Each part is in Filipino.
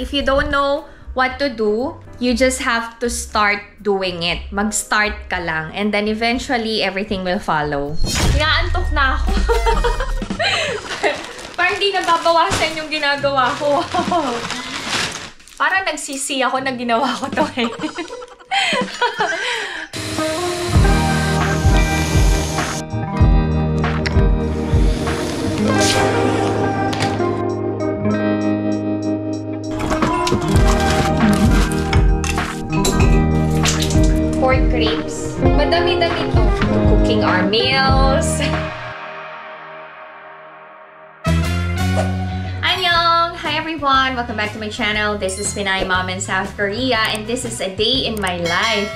if you don't know what to do, you just have to start doing it. Mag-start ka lang. And then eventually, everything will follow. Inaantok na ako. Parang hindi nababawasan yung ginagawa ko. Parang nagsisi ako na ginawa ko to eh. Pork ribs. Madami-dami to. Cooking our meals. Annyeong! Hi everyone! Welcome back to my channel. This is Pinay Mom in South Korea and this is a day in my life.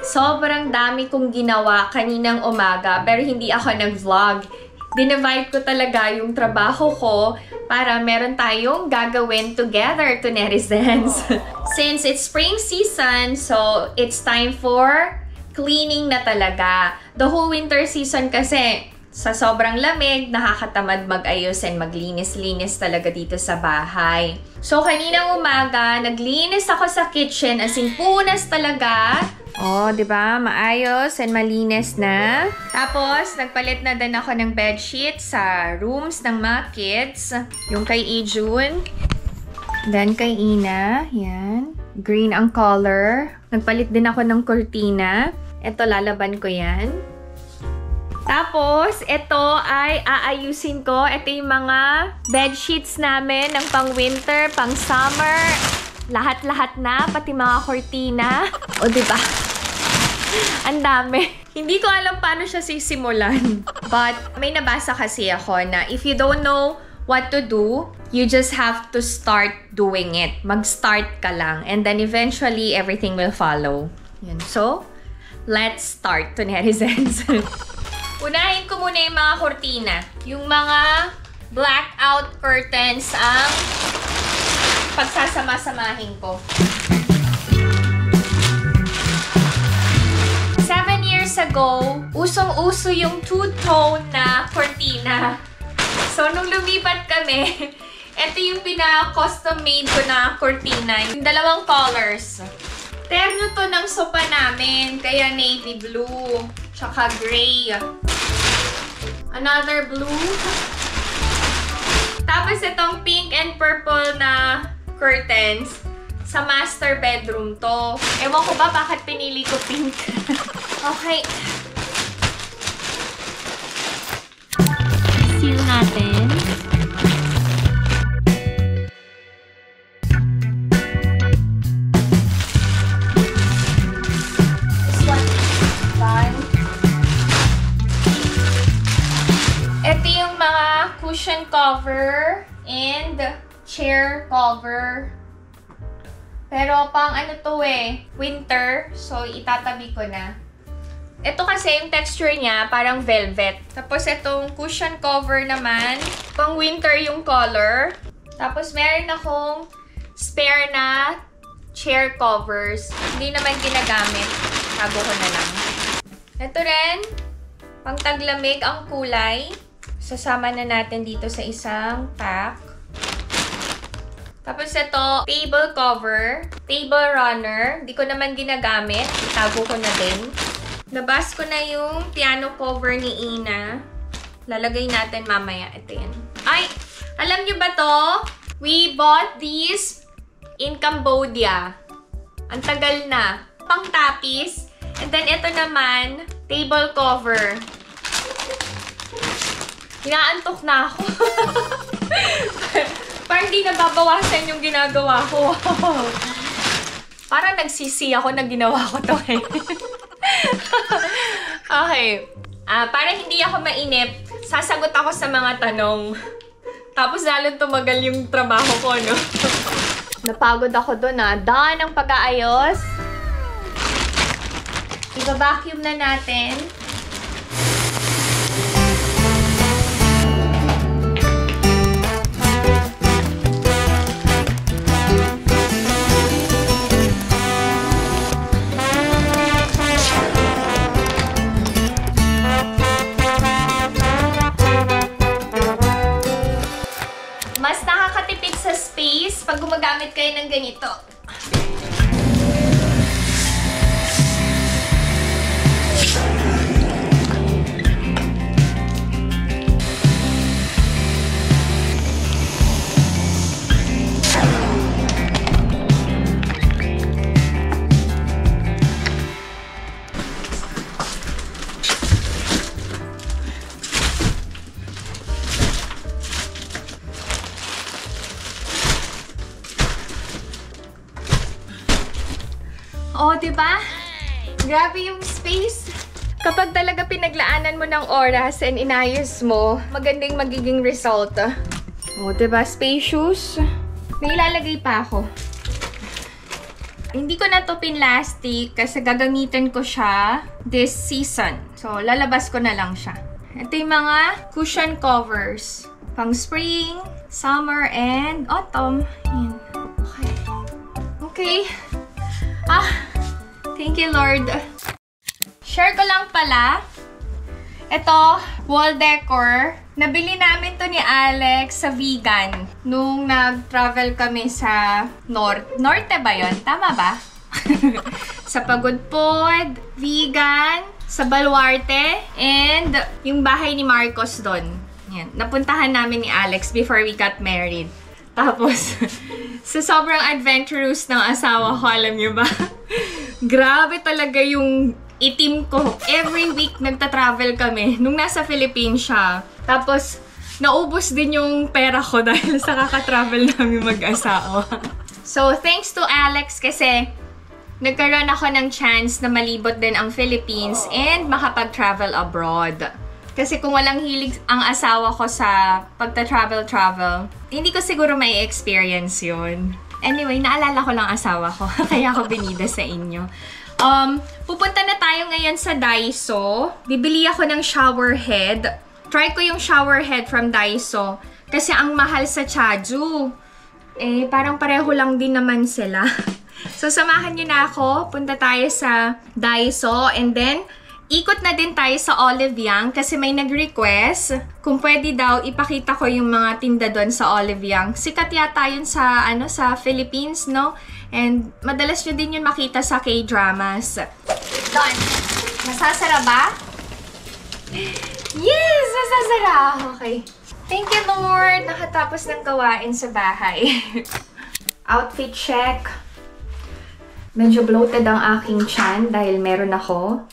Sobrang dami kong ginawa kaninang umaga pero hindi ako nag-vlog. Dinivide ko talaga yung trabaho ko para meron tayong gagawin together to netizens. Since it's spring season, so it's time for cleaning na talaga. The whole winter season kasi, sa sobrang lamig, nakakatamad mag-ayos and maglinis-linis talaga dito sa bahay. So, kaninang umaga, naglinis ako sa kitchen, as in punas talaga. Oh, 'di ba? Maayos and malinis na. Tapos, nagpalit na din ako ng bedsheet sa rooms ng mga kids. Yung kay Ijun. Then, kay Ina. Yan. Green ang color. Nagpalit din ako ng kurtina. Ito, lalaban ko yan. Tapos, ito ay aayusin ko. Ito yung mga bedsheets namin ng pang-winter, pang-summer. Lahat-lahat na, pati mga kurtina. O, diba? Ang dami. Hindi ko alam paano siya sisimulan. But, may nabasa kasi ako na if you don't know what to do, you just have to start doing it. Mag-start ka lang. And then eventually, everything will follow. Yun. So, let's start to netizens. Unahin ko muna yung mga kurtina. Yung mga blackout curtains ang pagsasama-samahin ko. 7 years ago, usong-uso yung two-tone na kurtina. So, nung lumipat kami, ito yung pina-custom made ko na kurtina. Yung dalawang colors. Terno to ng sopa namin, kaya navy blue, tsaka gray. Another blue. Tapos itong pink and purple na curtains. Sa master bedroom to. Ewan ko ba bakit pinili ko pink. Okay. Seal natin. This one is done. Ito yung mga cushion cover and chair cover. Pero pang ano to eh, winter. So, itatabi ko na. Ito kasi yung texture niya, parang velvet. Tapos itong cushion cover naman, pang winter yung color. Tapos meron akong spare na chair covers. Hindi naman ginagamit. Tago ko na lang. Ito rin, pang taglamig ang kulay. Sasama na natin dito sa isang pack. Tapos ito, table cover, table runner. Di ko naman ginagamit. Itago ko na din. Nabas ko na yung piano cover ni Ina. Lalagay natin mamaya. Ito yan. Ay! Alam nyo ba to? We bought these in Cambodia. Ang tagal na. Pang tapis. And then ito naman, table cover. Inaantok na ako. Parang hindi nababawasan yung ginagawa ko. Parang nagsisi ako na ginawa ko to eh. Okay. Para hindi ako mainip, sasagot ako sa mga tanong. Tapos lalong tumagal yung trabaho ko, no? Napagod ako doon, Done ang pag-aayos. Iba-vacuum na natin. Mas nakakatipid sa space pag gumagamit kayo ng ng ganito. Oh, diba? Grabe yung space. Kapag talaga pinaglaanan mo ng oras and inayos mo, magandang magiging result. Oh, diba? Spacious. May ilalagay pa ako. Hindi ko na to pinlastic kasi gagamitin ko siya this season. So, lalabas ko na lang siya. Ito yung mga cushion covers. Pang spring, summer, and autumn. Yan. Okay. Okay. Thank you, Lord. Share ko lang pala. Ito, wall decor. Nabili namin to ni Alex sa Vegan. Nung nag-travel kami sa Norte ba yun? Tama ba? Sa Pagudpod, Vegan, sa Baluarte, and yung bahay ni Marcos doon. Yan. Napuntahan namin ni Alex before we got married. Tapos, sa sobrang adventurous ng asawa ko, alam niyo ba? Grabe talaga yung itim ko. Every week nagta-travel kami nung nasa Philippines siya. Tapos, naubos din yung pera ko dahil sa kaka-travel namin mag-asawa. So, thanks to Alex kasi nagkaroon ako ng chance na malibot din ang Philippines and makapag-travel abroad. Kasi kung walang hilig ang asawa ko sa pagta-travel, hindi ko siguro may experience yun. Anyway, naalala ko lang asawa ko. Kaya ako binida sa inyo. Pupunta na tayo ngayon sa Daiso. Bibili ako ng shower head. Try ko yung shower head from Daiso. Kasi ang mahal sa Chaju. Eh, parang pareho lang din naman sila. So, samahan nyo na ako. Punta tayo sa Daiso. And then, ikot na din tayo sa Olive Young kasi may nag-request kung pwede daw ipakita ko yung mga tinda doon sa Olive Young. Sikat yata yun sa, sa Philippines, no? And madalas nyo din yun makita sa K-dramas. Doon. Masasara ba? Yes! Masasara! Okay. Thank you, Lord! Nakatapos ng gawain sa bahay. Outfit check. Medyo bloated ang aking tiyan dahil meron ako.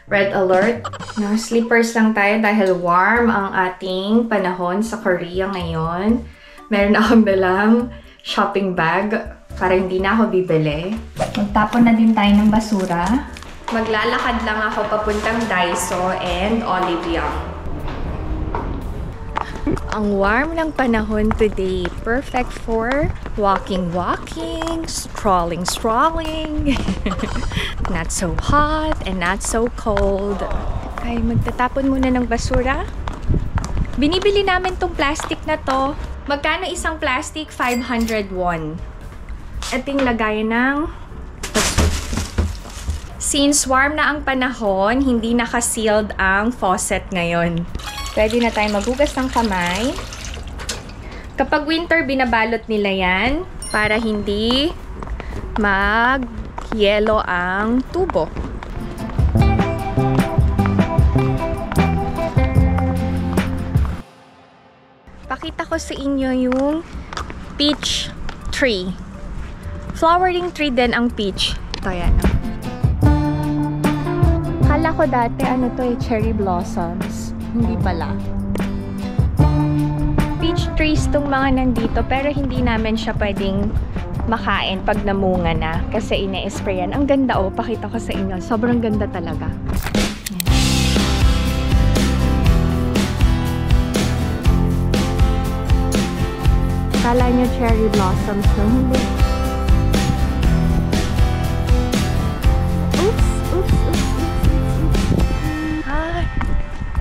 Red alert. No, slippers lang tayo dahil warm ang ating panahon sa Korea ngayon. Meron akong dalang shopping bag para hindi na ako bibili. Magtapon na din tayo ng basura. Maglalakad lang ako papuntang Daiso and Olive Young. Ang warm ng panahon today. Perfect for walking, strolling. Not so hot and not so cold. Okay, magtatapon muna ng basura. Binibili namin tong plastic na to. Magkano isang plastic? 500 won. Ito yung lagayan ng basura. Since warm na ang panahon, hindi naka-sealed ang faucet ngayon. Pwede na tayo maghugas ng kamay. Kapag winter, binabalot nila yan para hindi mag-yelo ang tubo. Pakita ko sa inyo yung peach tree. Flowering tree din ang peach. Ito yan. Kala ko dati cherry blossoms. Hindi pala. Peach trees tong mga nandito pero hindi namin siya pwedeng makain pag namunga na kasi ine-sprayan. Ang ganda pakita ko sa inyo. Sobrang ganda talaga. Kala nyo cherry blossoms no? Hindi.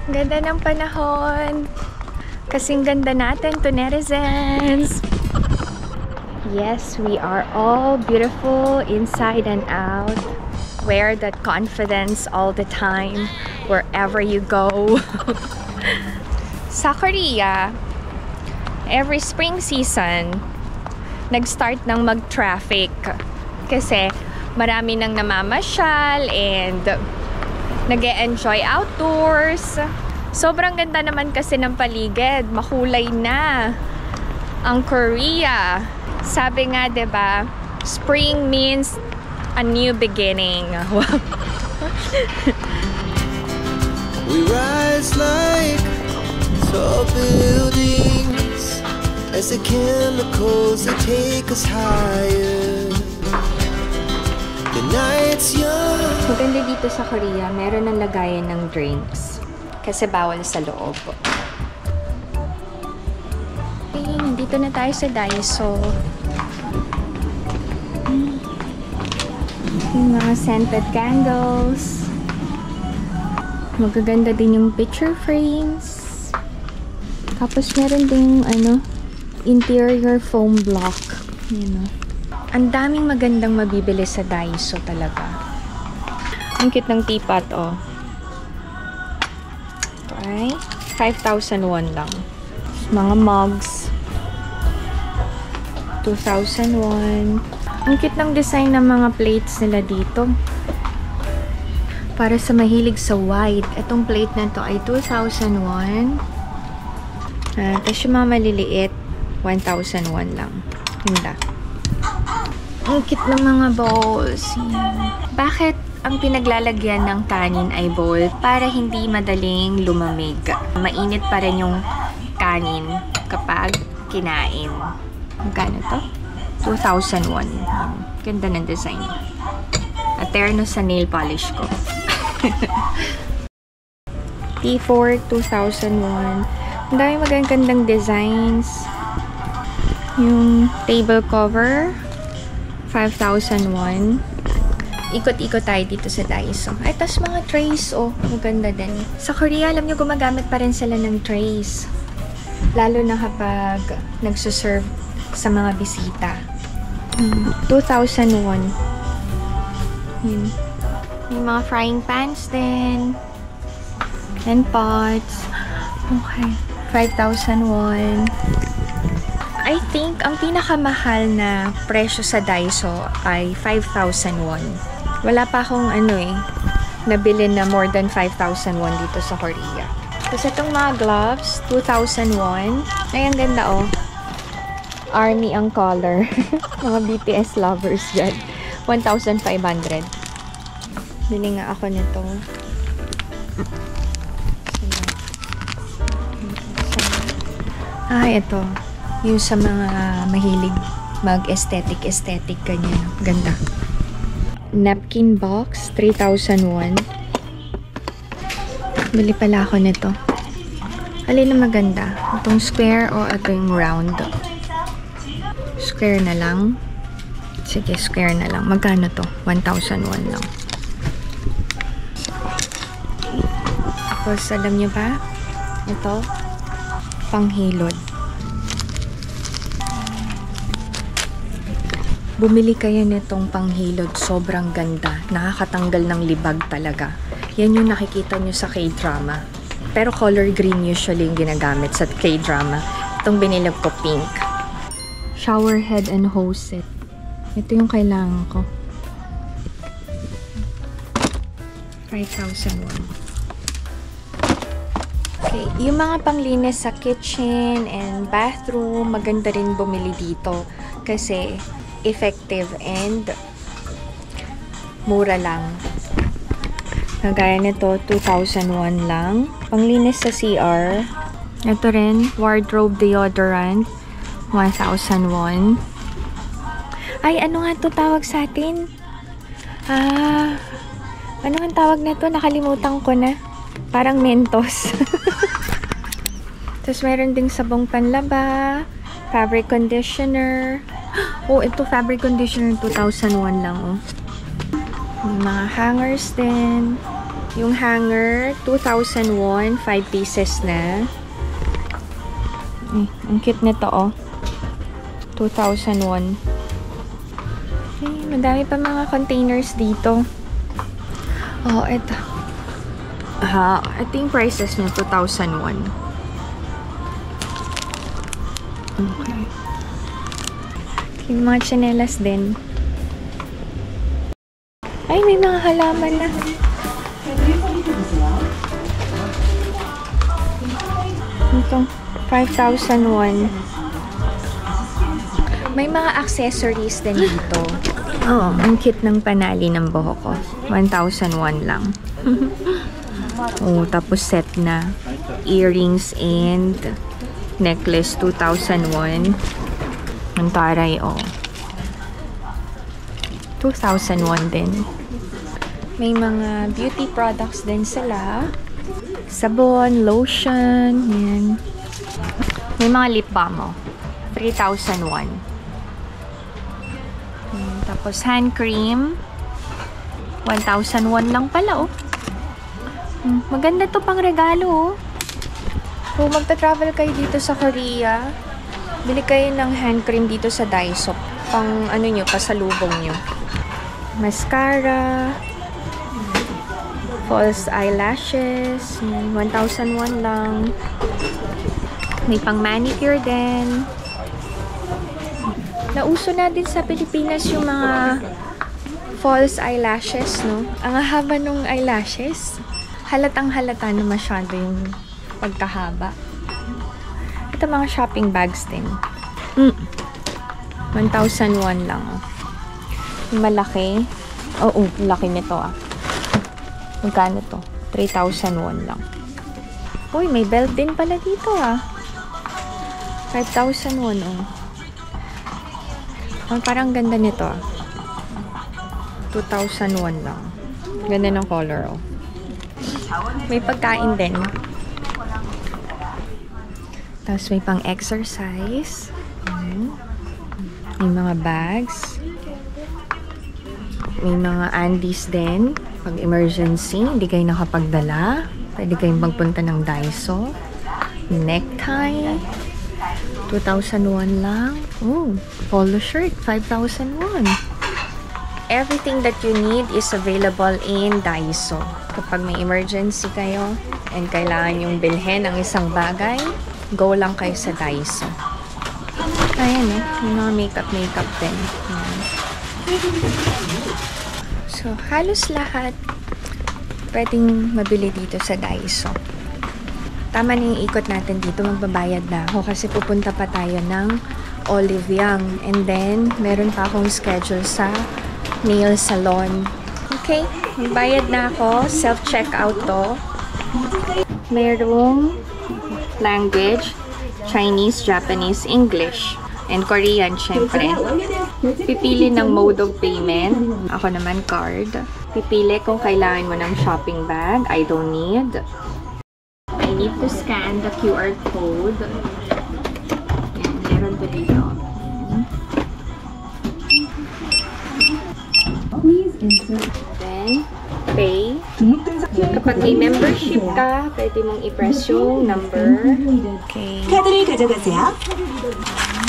Ganda ng panahon. Kasing ganda natin to netizens. Yes, we are all beautiful inside and out. Wear that confidence all the time, wherever you go. Sa Korea, every spring season, nag-start ng mag-traffic. Kasi marami nang namamasyal and nag-e-enjoy outdoors. Sobrang ganda naman kasi ng paligid. Makulay na ang Korea. Sabi nga, 'di ba? Spring means a new beginning. We rise like tall buildings as the chemicals that take us higher. The night's young. Maganda dito sa Korea, meron ng lagayan ng drinks. Kasi bawal sa loob. Okay, nandito na tayo sa Daiso. Yung mga scented candles. Magaganda din yung picture frames. Tapos meron ding interior foam block. Yan, no? Ang daming magandang mabibili sa Daiso talaga. Ang cute ng teapot, oh. Ito ay 5,000 won lang. Mga mugs. 2,000 won. Ang cute ng design ng mga plates nila dito. Para sa mahilig sa white. Itong plate na to ay 2,000 won. Tapos yung mga maliliit, 1,000 won lang. Ganda. Ang cute ng mga bowls. Bakit ang pinaglalagyan ng kanin ay bowl? Para hindi madaling lumamig. Mainit pa rin yung kanin kapag kinain. Magkano to? 2,000 won. Ganda ng design. Aterno sa nail polish ko. T4, 2,000 won. Ang dami magagandang designs. Yung table cover, 5,000 won. Ikot-ikot tayo dito sa Daiso. Ay, tas mga trays, oh. Maganda din. Sa Korea, alam nyo, gumagamit pa rin sila ng trays. Lalo na kapag nagsuserve sa mga bisita. 2,000 won. Yun. May mga frying pans din. And pots. Okay. 5,000 won. I think, ang pinakamahal na presyo sa Daiso ay 5,000 won. Wala pa akong nabili na more than 5,000 won dito sa Korea. Tapos itong mga gloves, 2,000 won. Ay, ang ganda, oh. Army ang color. Mga BTS lovers dyan. 1,500. Bili nga ako nito. Ito. Yung sa mga mahilig mag-aesthetic ganyan. Ganda. Napkin box, 3,000 won. Bili pala ako nito. Alin na maganda? Itong square o ito yung round? Square na lang. Sige, square na lang. Magkano to? 1,000 won lang. Tapos, alam nyo ba? Ito, panghilod. Bumili kayo nitong panghilod. Sobrang ganda. Nakakatanggal ng libag talaga. Yan yung nakikita nyo sa K-drama. Pero color green usually yung ginagamit sa K-drama. Itong binili ko pink. Shower head and hose set. Ito yung kailangan ko. 5,000 won. Okay, yung mga panglinis sa kitchen and bathroom, maganda rin bumili dito. Kasi effective and mura lang. Kagaya nito, 2,001 lang. Panglinis sa CR. Ito rin, wardrobe deodorant. 1,001. Ay, ano nga ito tawag sa atin? Ano nga tawag na ito? Nakalimutan ko na. Parang Mentos. Tapos meron ding sabong panlaba. Fabric conditioner. Oh, ito fabric conditioner 2,001 lang, oh. May mga hangers din. Yung hanger, 2,001, 5 pieces na. Ang cute nito, oh. 2,001. Madami pa mga containers dito. Oh, ito. Ito yung prices niya, 2,001. Okay. Yung mga tsinelas din. Ay, may mga halaman na. Itong 5,001. May mga accessories din dito. Oh, ang cute ng panali ng buhok ko. 1,001 lang. Oh, tapos set na. Earrings and necklace, 2,001. Ang taray, oh. 2,001 din. May mga beauty products din sila. Sabon, lotion, yan. May mga lip balm, oh. 3,001. Tapos hand cream. 1,001 lang pala, oh. Maganda to pang regalo, oh. Kung magta-travel kayo dito sa Korea, bili kayo ng hand cream dito sa Daiso. Pang ano nyo, pasalubong nyo. Mascara. False eyelashes. 1,001 lang. May pang manicure din. Nauso na din sa Pilipinas yung mga false eyelashes, no? Ang haba nung eyelashes. Halatang halata na masyado yung pagkahaba. Ito mga shopping bags din. 1,001 lang. Malaki. Oo, laki nito ah. Magkano to? 3,001 lang. Uy, may belt din pala dito ah. 5,001 oh. Oh, parang ganda nito ah. 2,001 lang. Ganda ng color oh. May pagkain din. Tapos may pang exercise. May mga bags. May mga undies din. Pag emergency, hindi kayo nakapagdala. Pwede kayong magpunta ng Daiso. Necktie. 2,001 lang. Oh, polo shirt. 5,001. Everything that you need is available in Daiso. Kapag may emergency kayo and kailangan yung bilhin ang isang bagay, go lang kayo sa Daiso. Ayan eh, yung mga makeup din. So, halos lahat pwedeng mabili dito sa Daiso. Tama na yung ikot natin dito, magbabayad na ako kasi pupunta pa tayo ng Olive Young. And then, meron pa akong schedule sa nail salon. Okay, magbayad na ako. Self-checkout to. Merong language, Chinese, Japanese, English, and Korean, syempre. Pipili ng mode of payment. Ako naman, card. Pipili kung kailangan mo ng shopping bag. I don't need. I need to scan the QR code. Yan, meron to dito. Then, pay. Kapag may membership ka, pwede mong i-press yung number. Okay. 카드를 가져가세요.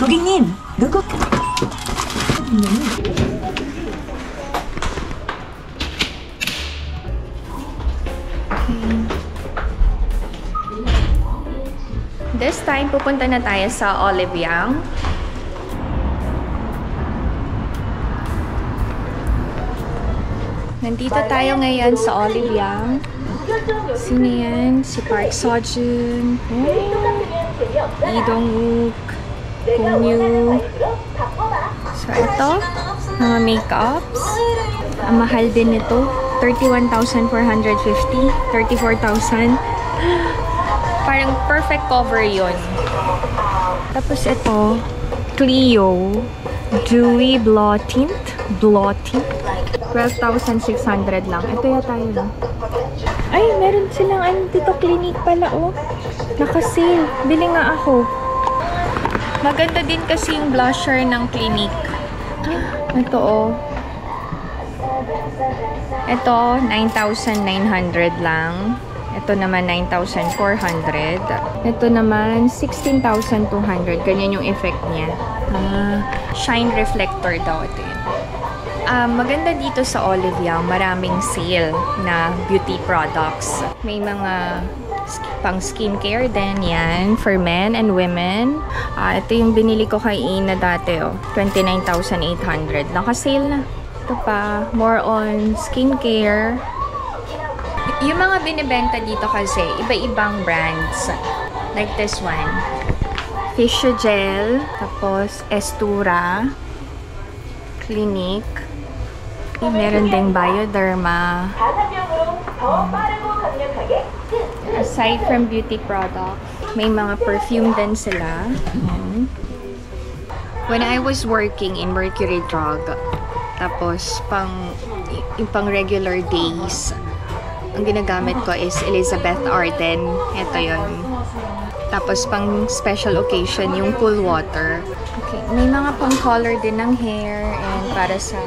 고객님, 누구? This time, pupunta na tayo sa Olive Young. Nandito tayo ngayon sa Olive Young. Sino yan? Si Park Seo-joon. Lee Dong-wook. Kung Yoo. So, ito. Mga makeups. Ang mahal din ito. 31,450. 34,000. Parang perfect cover yon. Tapos ito. Clio. Dewy Blot Tint. 12,600 lang. Ito yata yun. Ay, meron silang ano dito, Clinique pala, oh. Naka-sale. Bili nga ako. Maganda din kasi yung blusher ng Clinique. Ito, oh. Ito, 9,900 lang. Ito naman, 9,400. Ito naman, 16,200. Ganyan yung effect niya. Shine reflector daw ito yun. Maganda dito sa Olive Young, maraming sale na beauty products. May mga Pang skincare din, yan. For men and women. Ito yung binili ko kay Ina dati, oh. 29,800. Naka-sale na. Ito pa, more on skincare. Yung mga binibenta dito kasi, iba-ibang brands. Like this one. Physiogel. Tapos, Estura. Clinique. Meron ding Bioderma. Aside from beauty products, may mga perfume din sila. When I was working in Mercury Drug, tapos pang regular days, ang ginagamit ko is Elizabeth Arden. Ito yun. Tapos pang special occasion, yung Cool Water. Okay. May mga pang color din ng hair and para sa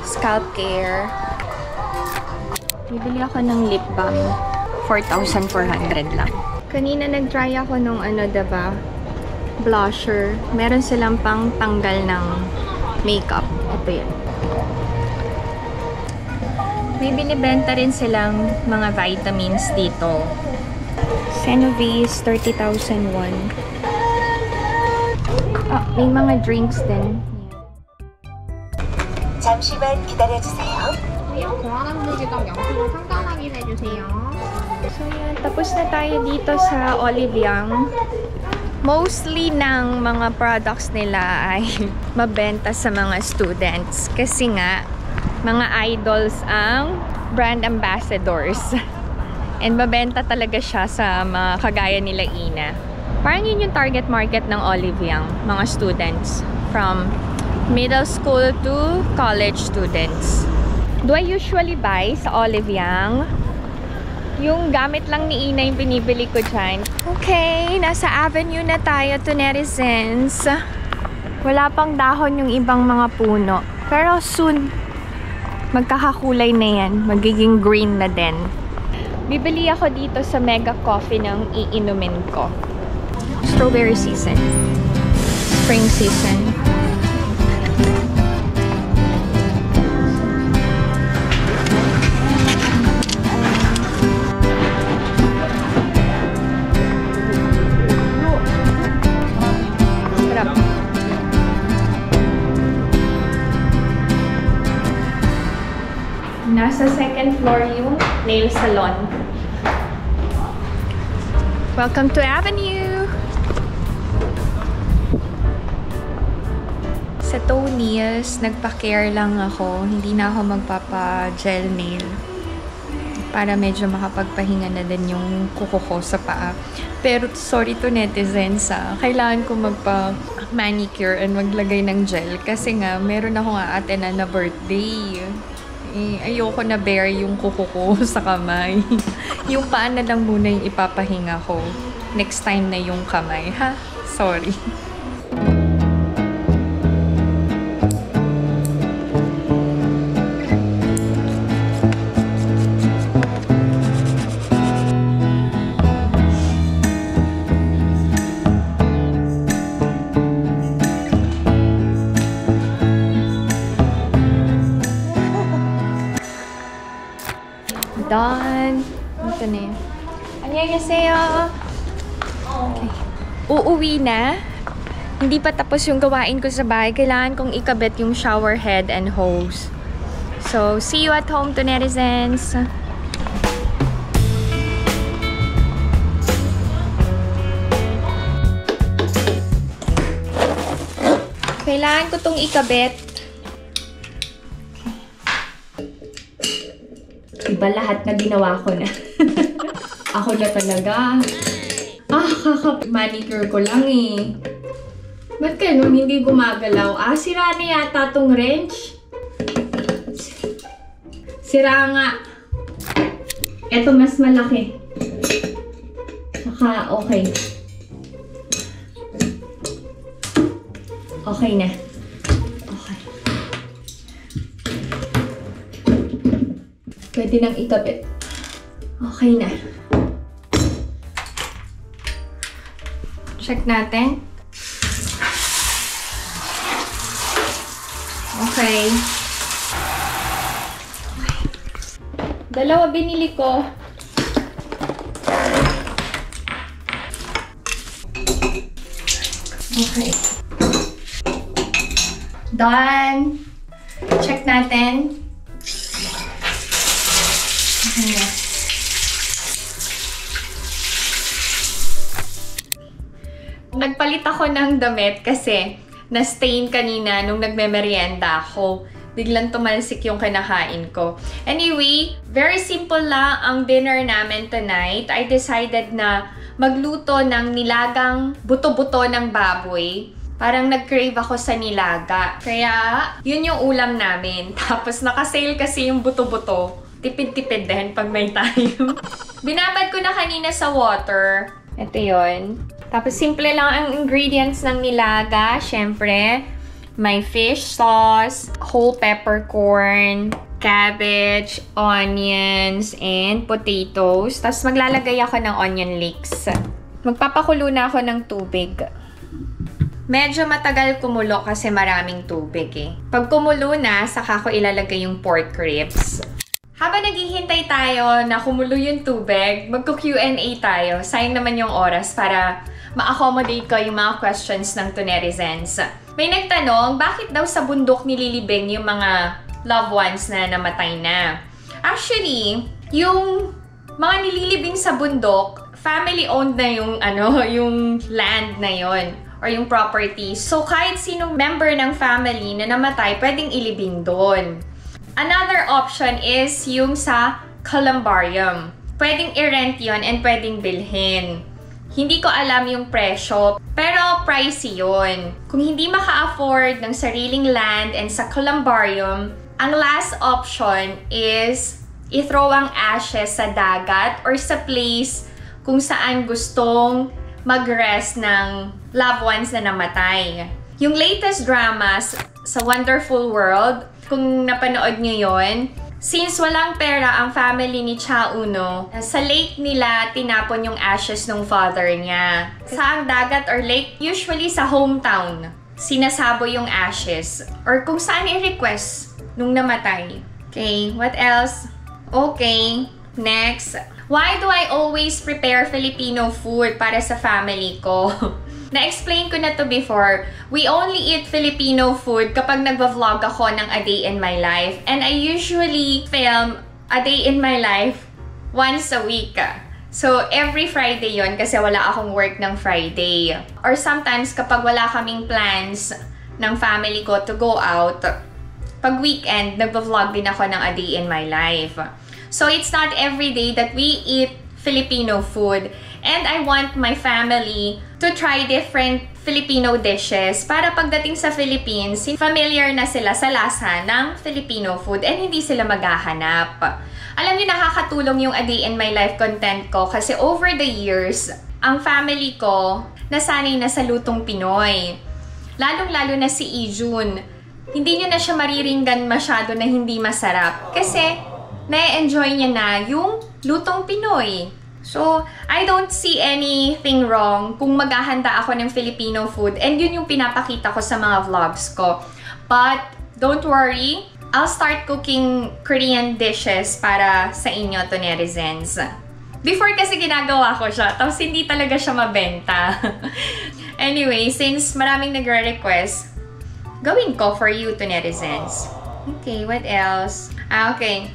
scalp care. Bibili ako ng lip balm. 4,400 lang. Kanina nag-try ako nung diba? Blusher. Meron silang pang tanggal ng makeup. Ito yan. May binibenta rin silang mga vitamins dito. Cenovis, 30,001. May mga drinks din. 잠시만 기다려주세요. 공화당무지점 영수증 상담 확인해주세요. So yan, tapos na tayo dito sa Olive Young. Mostly ng mga products nila ay mabenta sa mga students. Kasi nga, mga idols ang brand ambassadors. And mabenta talaga siya sa mga kagaya nila Ina. Parang yun yung target market ng Olive Young, mga students. From middle school to college students. Do I usually buy sa Olive Young? Yung gamit lang ni Ina yung binibili ko dyan. Okay, nasa avenue na tayo to Netizens. Wala pang dahon yung ibang mga puno. Pero soon, magkakakulay na yan. Magiging green na din. Bibili ako dito sa Mega Coffee ng iinumin ko. Strawberry season. Spring season. Nasa second floor yung nail salon. Welcome to Avenue! Sa Tony's, nagpa-care lang ako. Hindi na ako magpapa-gel nail. Para medyo makapagpahinga na din yung kuko ko sa paa. Pero sorry to netizens kailangan ko magpa-manicure and maglagay ng gel. Kasi nga, meron ako nga atenan na birthday. Ayoko na bare yung kuko ko sa kamay. Yung paa na lang muna yung ipapahinga ko. Next time na yung kamay, ha? Sorry. Done. Ito na yun. Annyeonghaseyo. Okay. Uuwi na. Hindi pa tapos yung gawain ko sa bahay. Kailangan kong ikabit yung shower head and hose. So, see you at home to netizens. Kailangan ko tong ikabit. Iba lahat na ginawa ko na. Ako na talaga. Kaka-manicure ko lang eh. Ba't ganun hindi gumagalaw? Sira na yata tong wrench. Sira nga. Ito mas malaki. Saka okay. Okay na. Okay. Pwede nang ikabit. Okay na. Check natin. Okay. Dalawa binili ko. Okay. Done. Check natin. Okay. Nagpalit ako ng damit kasi na-stain kanina nung nagme-merienda ako. Biglang tumalsik yung kinakain ko. Anyway, very simple lang ang dinner namin tonight. I decided na magluto ng nilagang buto-buto ng baboy. Parang nag-crave ako sa nilaga. Kaya, yun yung ulam namin. Tapos nakasale kasi yung buto-buto. Tipid-tipid din pag may time. Binabad ko na kanina sa water. Ito yun. Tapos simple lang ang ingredients ng nilaga. Siyempre, may fish sauce, whole peppercorn, cabbage, onions, and potatoes. Tapos maglalagay ako ng onion leeks. Magpapakulo na ako ng tubig. Medyo matagal kumulo kasi maraming tubig eh. Pag kumulo na, saka ko ilalagay yung pork ribs. Habang naghihintay tayo na kumulo yung tubig, magko-Q&A tayo. Sayang naman yung oras para ma-accommodate ko yung mga questions ng Tunerizens. May nagtanong, bakit daw sa bundok nililibing yung mga loved ones na namatay na? Actually, yung mga nililibing sa bundok, family-owned na yung, yung land na yon or yung property. So, kahit sinong member ng family na namatay, pwedeng ilibing doon. Another option is yung sa columbarium. Pwedeng i-rent yon and pwedeng bilhin. Hindi ko alam yung presyo, pero pricey yun. Kung hindi maka-afford ng sariling land and sa columbarium, ang last option is i-throw ang ashes sa dagat or sa place kung saan gustong mag-rest ng loved ones na namatay. Yung latest dramas sa Wonderful World, kung napanood nyo yun, since walang pera ang family ni Cha Uno, sa lake nila tinapon yung ashes ng father niya. Sa dagat or lake, usually sa hometown, sinasabo yung ashes. Or kung saan i-request nung namatay. Okay, what else? Okay, next. Why do I always prepare Filipino food para sa family ko? Na-explain ko na to before. We only eat Filipino food kapag nagva-vlog ako ng A Day in My Life. And I usually film A Day in My Life once a week. So, every Friday yon kasi wala akong work ng Friday. Or sometimes, kapag wala kaming plans ng family ko to go out, pag weekend, nagva-vlog din ako ng A Day in My Life. So, it's not every day that we eat Filipino food. And I want my family to try different Filipino dishes para pagdating sa Philippines, familiar na sila sa lasa ng Filipino food and hindi sila maghahanap. Alam niyo, nakakatulong yung A Day in My Life content ko kasi over the years, ang family ko nasanay na sa lutong Pinoy. Lalong-lalo na si Ijun. Hindi niyo na siya mariringgan masyado na hindi masarap kasi na-enjoy niya na yung lutong Pinoy. So, I don't see anything wrong kung maghahanda ako ng Filipino food and yun yung pinapakita ko sa mga vlogs ko. But, don't worry, I'll start cooking Korean dishes para sa inyo, Tunerizens. Before kasi ginagawa ko siya, tapos hindi talaga siya mabenta. Anyway, since maraming nagre-request, gawin ko for you, Tunerizens. Okay, what else? Okay.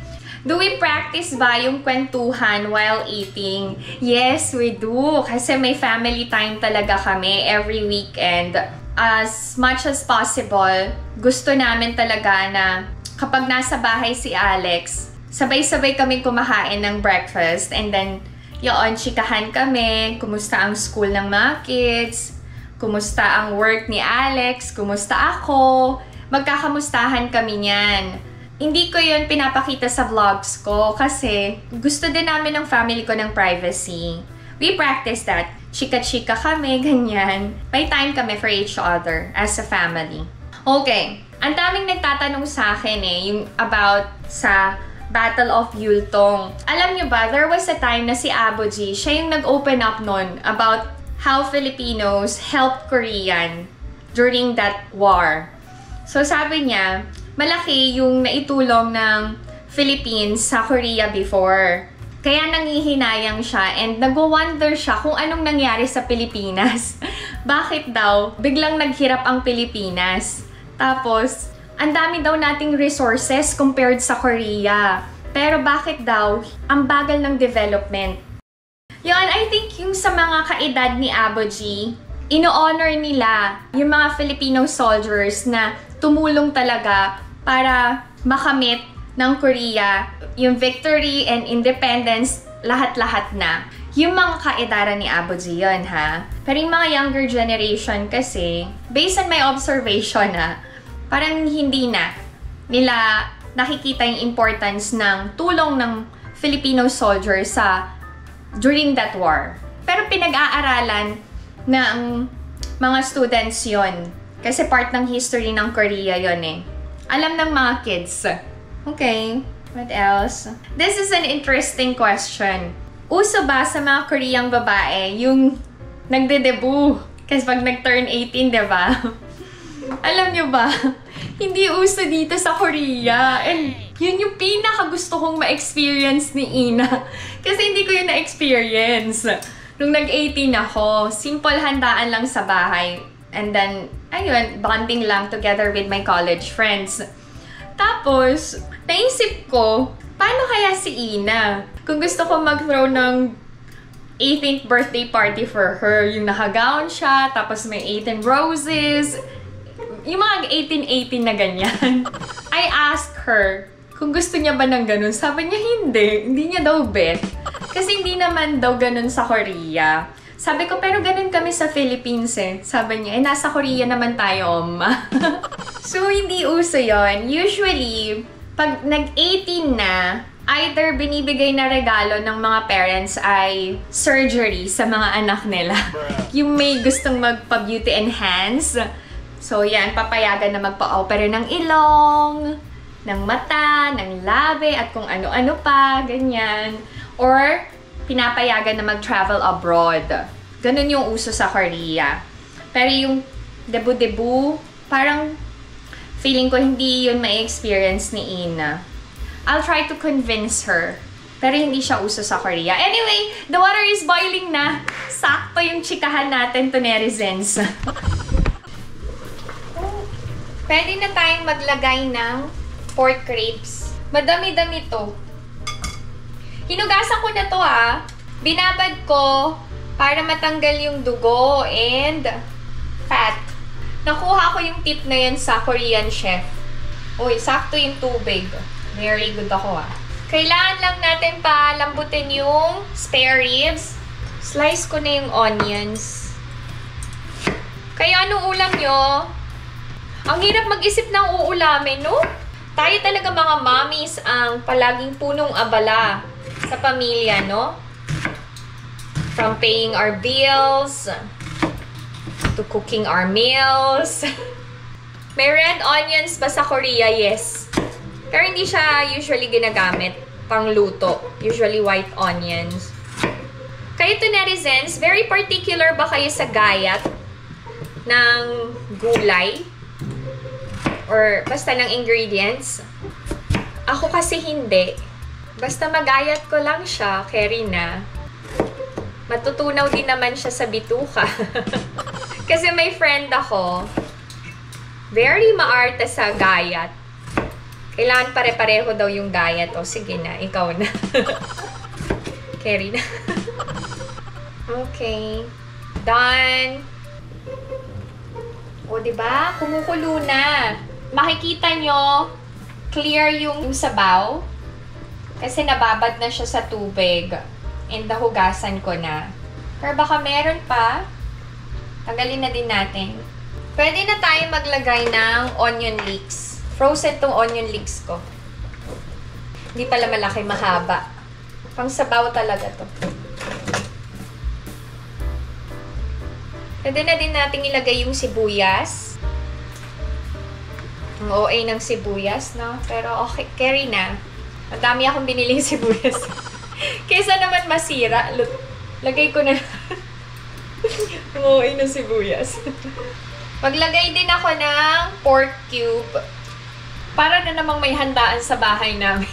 Do we practice ba yung kwentuhan while eating? Yes, we do. Kasi may family time talaga kami every weekend. As much as possible, gusto namin talaga na kapag nasa bahay si Alex, sabay-sabay kami kumakain ng breakfast. And then, yun, chikahan kami. Kumusta ang school ng mga kids? Kumusta ang work ni Alex? Kumusta ako? Magkakamustahan kami niyan. Hindi ko yun pinapakita sa vlogs ko kasi gusto din namin ng family ko ng privacy. We practice that. Chika-chika kami, ganyan. May time kami for each other as a family. Okay. Ang daming nagtatanong sa akin yung about sa Battle of Yultong. Alam nyo ba, there was a time na si Aboji, siya yung nag-open up nun about how Filipinos helped Korean during that war. So sabi niya, malaki yung naitulong ng Philippines sa Korea before. Kaya nangihinayang siya and nagwo-wonder siya kung anong nangyari sa Pilipinas. Bakit daw biglang naghirap ang Pilipinas? Tapos, ang dami daw nating resources compared sa Korea. Pero bakit daw ang bagal ng development? Yun, I think yung sa mga kaedad ni Aboji, ino-honor nila yung mga Filipino soldiers na tumulong talaga para makamit ng Korea yung victory and independence, lahat-lahat na. Yung mga kaedaran ni Aboji yun, ha? Pero yung mga younger generation kasi, based on my observation, ha, parang hindi na nila nakikita yung importance ng tulong ng Filipino soldiers during that war. Pero pinag-aaralan ng mga students yon kasi part ng history ng Korea yon eh. Alam ng mga kids. Okay, what else? This is an interesting question. Uso ba sa mga Koreang babae yung nagde-debut? Kasi pag nag-turn 18, diba? Alam nyo ba? Hindi uso dito sa Korea. And yun yung pinaka-gusto kong ma-experience ni Ina. Kasi hindi ko yun na-experience. Nung nag-18 ako, simple handaan lang sa bahay. And then, ayun, bonding lang together with my college friends. Tapos, naisip ko, paano kaya si Ina? Kung gusto ko mag-throw ng 18th birthday party for her, yung naka-gown siya, tapos may 18 roses, yung mga 18-18 na ganyan. I asked her kung gusto niya ba ng ganun. Sabi niya hindi niya daw bet. Kasi hindi naman daw ganun sa Korea. Sabi ko, pero ganun kami sa Philippines eh. Sabi niya, nasa Korea naman tayo, Oma. So, hindi uso yon. Usually, pag nag-18 na, either binibigay na regalo ng mga parents ay surgery sa mga anak nila. Yung may gustong magpa-beauty enhance. So, yan, papayagan na magpa-opera ng ilong, ng mata, ng labi, at kung ano-ano pa, ganyan. Or, pinapayagan na mag-travel abroad. Ganun yung uso sa Korea. Pero yung debu-debu, parang feeling ko hindi yun ma-experience ni Ina. I'll try to convince her. Pero hindi siya uso sa Korea. Anyway, the water is boiling na. Sakto yung chikahan natin to netizens. Pwede na tayong maglagay ng pork ribs. Madami-dami to. Hinugasan ko na to Binabad ko para matanggal yung dugo and fat. Nakuha ko yung tip na yan sa Korean chef. Uy, sakto yung tubig. Very good ako Kailangan lang natin lambutin yung spare ribs. Slice ko na yung onions. Kaya anong ulam nyo? Ang hirap mag-isip ng uulamin, no? Tayo talaga mga mommies ang palaging punong abala sa pamilya, no? From paying our bills to cooking our meals. May red onions ba sa Korea? Yes. Pero hindi siya usually ginagamit pang luto. Usually white onions. Kayo to netizens, very particular ba kayo sa gayat ng gulay? Or basta ng ingredients? Ako kasi hindi. Basta magayat ko lang siya, carry na. Matutunaw din naman siya sa bituka. Kasi may friend ako, very maarte sa gayat. Kailangan pare-pareho daw yung gayat. O sige na, ikaw na. Carry na. Okay. Done. O diba? Kumukulo na. Makikita nyo, clear yung sabaw. Kasi nababad na siya sa tubig. And nahugasan ko na. Pero baka meron pa. Tanggalin na din natin. Pwede na tayo maglagay ng onion leeks. Frozen tong onion leeks ko. Hindi pala malaki, mahaba. Pang sabaw talaga to. Pwede na din natin ilagay yung sibuyas. Ang OA ng sibuyas, no? Pero okay, carry na. Ang dami akong biniling sibuyas. Kesa naman masira, lagay ko na ang OA ng sibuyas. Maglagay din ako ng pork cube. Para na namang may handaan sa bahay namin.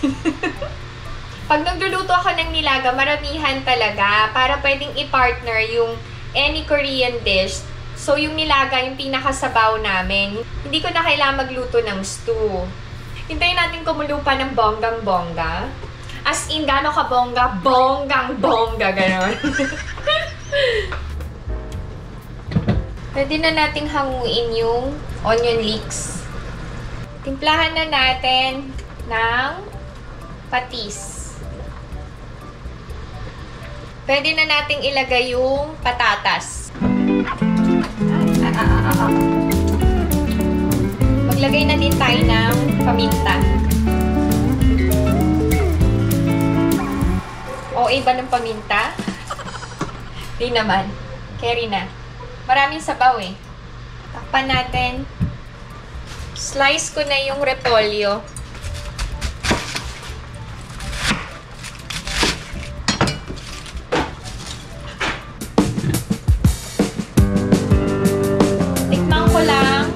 Pag nagluluto ako ng nilaga, maramihan talaga para pwedeng i-partner yung any Korean dish. So, yung nilaga, yung pinakasabaw namin. Hindi ko na kailangan magluto ng stew. Hintayin natin kumulo pa ng bonggang-bongga. As in, gano'n ka bongga? Bonggang-bongga, gano'n. Pwede na nating hanguin yung onion leeks. Timplahan na natin ng patis. Pwede na nating ilagay yung patatas. Maglagay na din tayo ng paminta. O, iba ng paminta? Di naman. Carry na. Maraming sabaw eh. Takpan natin. Slice ko na yung repolyo. Tikman ko lang.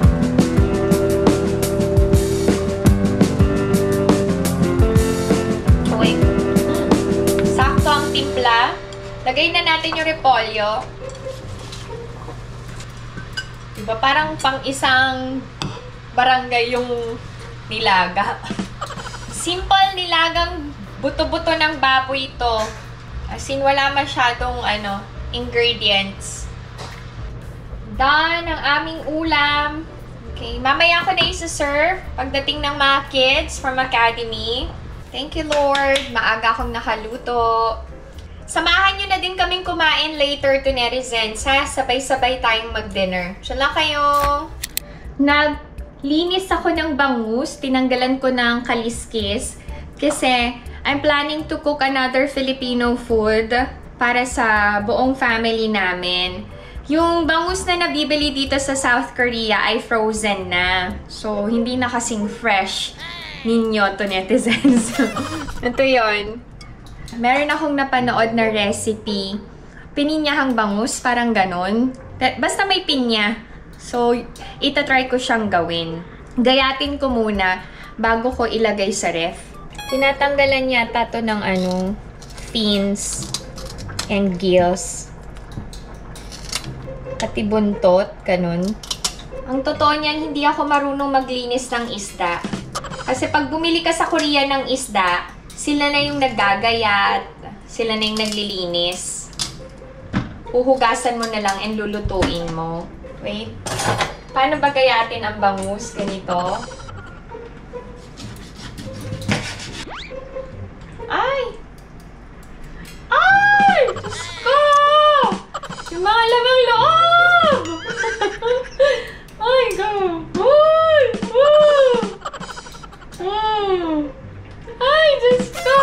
Okay. Sakto ang timpla. Lagay na natin yung repolyo. Diba? Parang pang isang barangay yung nilaga. Simple nilagang buto-buto ng baboy ito. As in, wala masyadong ingredients. Done ang aming ulam. Okay, mamaya ko na isa-serve pagdating ng mga kids from academy. Thank you, Lord. Maaga akong nakaluto. Samahan nyo na din kaming kumain later to netizens, ha? Sabay-sabay tayong mag-dinner. Siya lang kayo. Naglinis ako ng bangus. Tinanggalan ko ng kaliskis. Kasi I'm planning to cook another Filipino food para sa buong family namin. Yung bangus na nabibili dito sa South Korea ay frozen na. So, hindi na kasing fresh ninyo to netizens. Ito yun. Meron akong napanood na recipe. Pininyahang bangus, parang ganon. Basta may pinya. So, itatry ko siyang gawin. Gayatin ko muna bago ko ilagay sa ref. Tinatanggalan yata to ng fins and gills. Pati buntot, ganon. Ang totoo niyan, hindi ako marunong maglinis ng isda. Kasi pag bumili ka sa Korea ng isda, sila na yung naggagayat, sila na yung naglilinis. Huhugasan mo na lang and lulutuin mo. Wait. Paano ba gayatin ang bangus? Ganito. Ay! Ay! Diyos ko! Yung mga lamang loob! Ay, go! Ay! Ay, Diyos ko!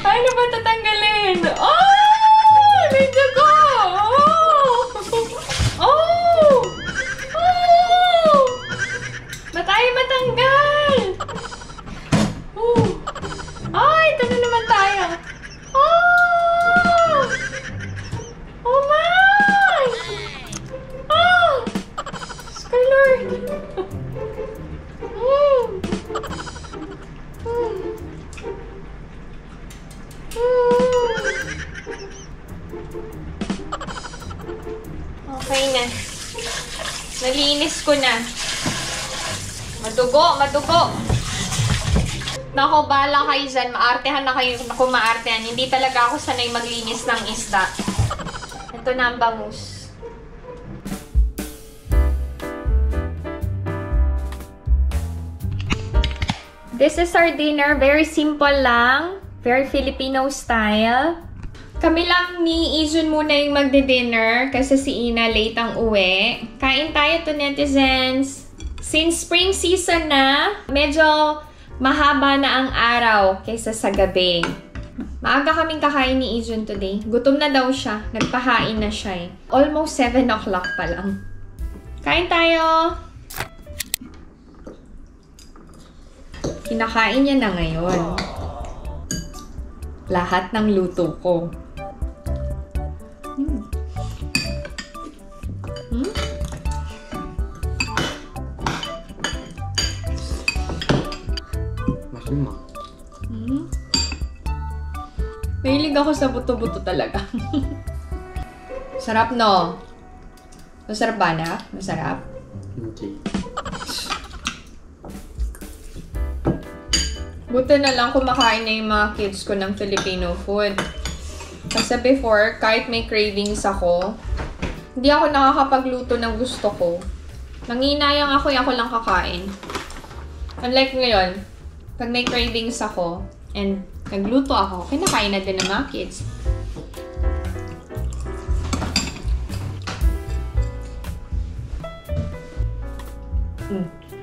Paano ba tatanggalin? Oh! Medyo ko! Oh! Oh! Oh! Ba tayo matanggal? Oh! Ay, ito na naman tayo. Oh! Oh my! Oh! Sky Lord! Okay na. Nalinis ko na. Madugo, madugo. Nako, bala kayo dyan. Maartehan na kayo kung maartehan. Hindi talaga ako sanay maglinis ng isda. Ito na ang bangus. This is our dinner. Very simple lang. Very Filipino style. Kami lang ni Izun muna yung magdi-dinner kasi si Ina late ang uwi. Kain tayo to netizens. Since spring season na, medyo mahaba na ang araw kaysa sa gabi. Maaga kaming kakain ni Izun today. Gutom na daw siya. Nagpahain na siya eh. Almost 7 o'clock pa lang. Kain tayo! Kinakain niya na ngayon. Lahat ng luto ko. Mahilig ako sa buto-buto talaga. Sarap, no? Masarap ba, anak? Masarap? Hindi. Buti na lang kumakain na yung mga kids ko ng Filipino food. Kasi before, kahit may cravings ako, hindi ako nakakapagluto ng gusto ko. Nanginayang ako lang kakain. Unlike ngayon, pag may cravings ako, and nagluto ako, kinakain na din ng mga kids.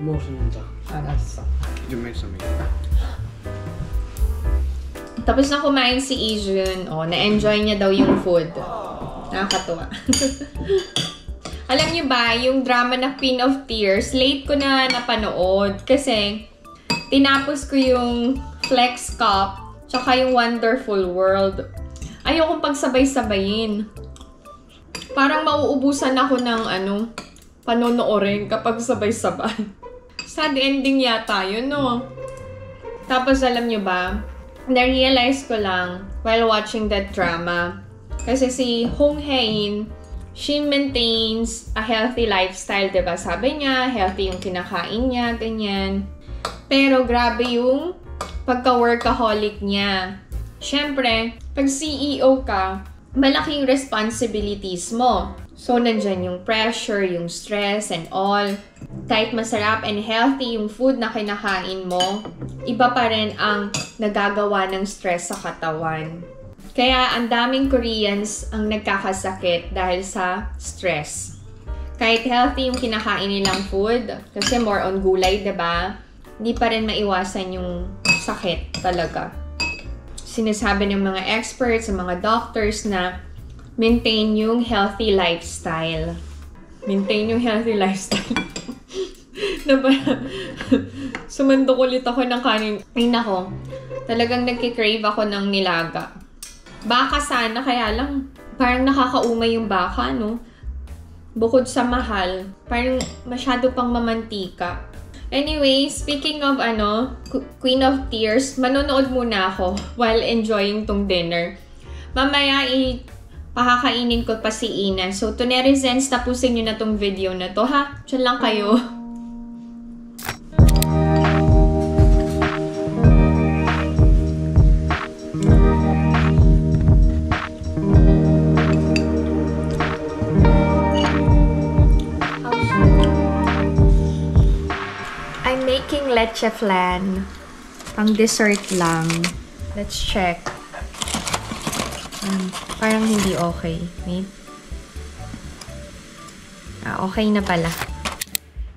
먹었습니다. Alright. 좀 했습니다. Tapos na kumain si Ijun, na-enjoy niya daw yung food. Nakakatuwa. Alam niyo ba, yung drama na Queen of Tears, late ko na napanood. Kasi, tinapos ko yung Flex Cup, tsaka yung Wonderful World. Ayokong pagsabay-sabayin. Parang mauubusan ako ng panonoorin kapag sabay-sabay. Sad ending yata yun, no? Tapos alam niyo ba, na-realize ko lang while watching that drama. Kasi si Hong Hae-in, she maintains a healthy lifestyle, diba? Sabi niya, healthy yung kinakain niya, ganyan. Pero grabe yung pagka-workaholic niya. Siyempre, pag CEO ka, malaking responsibilities mo. So, nandyan yung pressure, yung stress, and all. Kahit masarap and healthy yung food na kinakain mo, iba pa rin ang nagagawa ng stress sa katawan. Kaya, ang daming Koreans ang nagkakasakit dahil sa stress. Kahit healthy yung kinakain nilang food, kasi more on gulay, diba? Hindi pa rin maiwasan yung sakit talaga. Sinasabi ng mga experts, ng mga doctors na maintain yung healthy lifestyle. Maintain yung healthy lifestyle. Sumandok ulit ako ng kanin. Ay nako, talagang nagkikrave ako ng nilaga. Baka sana, kaya lang parang nakakaumay yung baka, no? Bukod sa mahal, parang masyado pang mamantika. Anyway, speaking of Queen of Tears, manonood muna ako while enjoying tong dinner. Mamaya pakakainin ko pa si Ina. So, to netizens, tapusin nyo na tong video na to, ha? Diyan lang kayo. I'm making leche flan. Pang dessert lang. Let's check. Parang hindi okay. Wait. Okay na pala.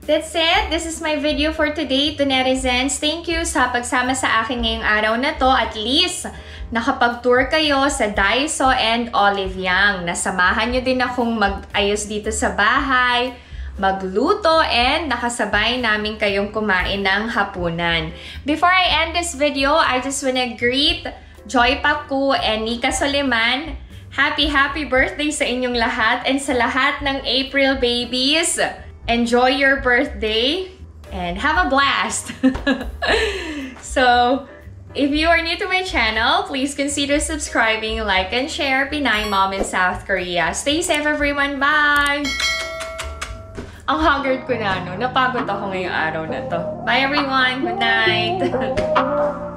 That's it. This is my video for today, to netizens. Thank you sa pagsama sa akin ngayong araw na to. At least, nakapag-tour kayo sa Daiso and Olive Young. Nasamahan nyo din akong mag-ayos dito sa bahay, magluto, and nakasabay namin kayong kumain ng hapunan. Before I end this video, I just wanna greet Joy Paku and Nika Soliman. Happy birthday sa inyong lahat, and sa lahat ng April babies. Enjoy your birthday and have a blast. So, if you are new to my channel, please consider subscribing, like, and share. Pinay Mom in South Korea. Stay safe, everyone. Bye! Ang haggard ko na, no? Napagod ako ngayong araw na to. Bye, everyone. Good night.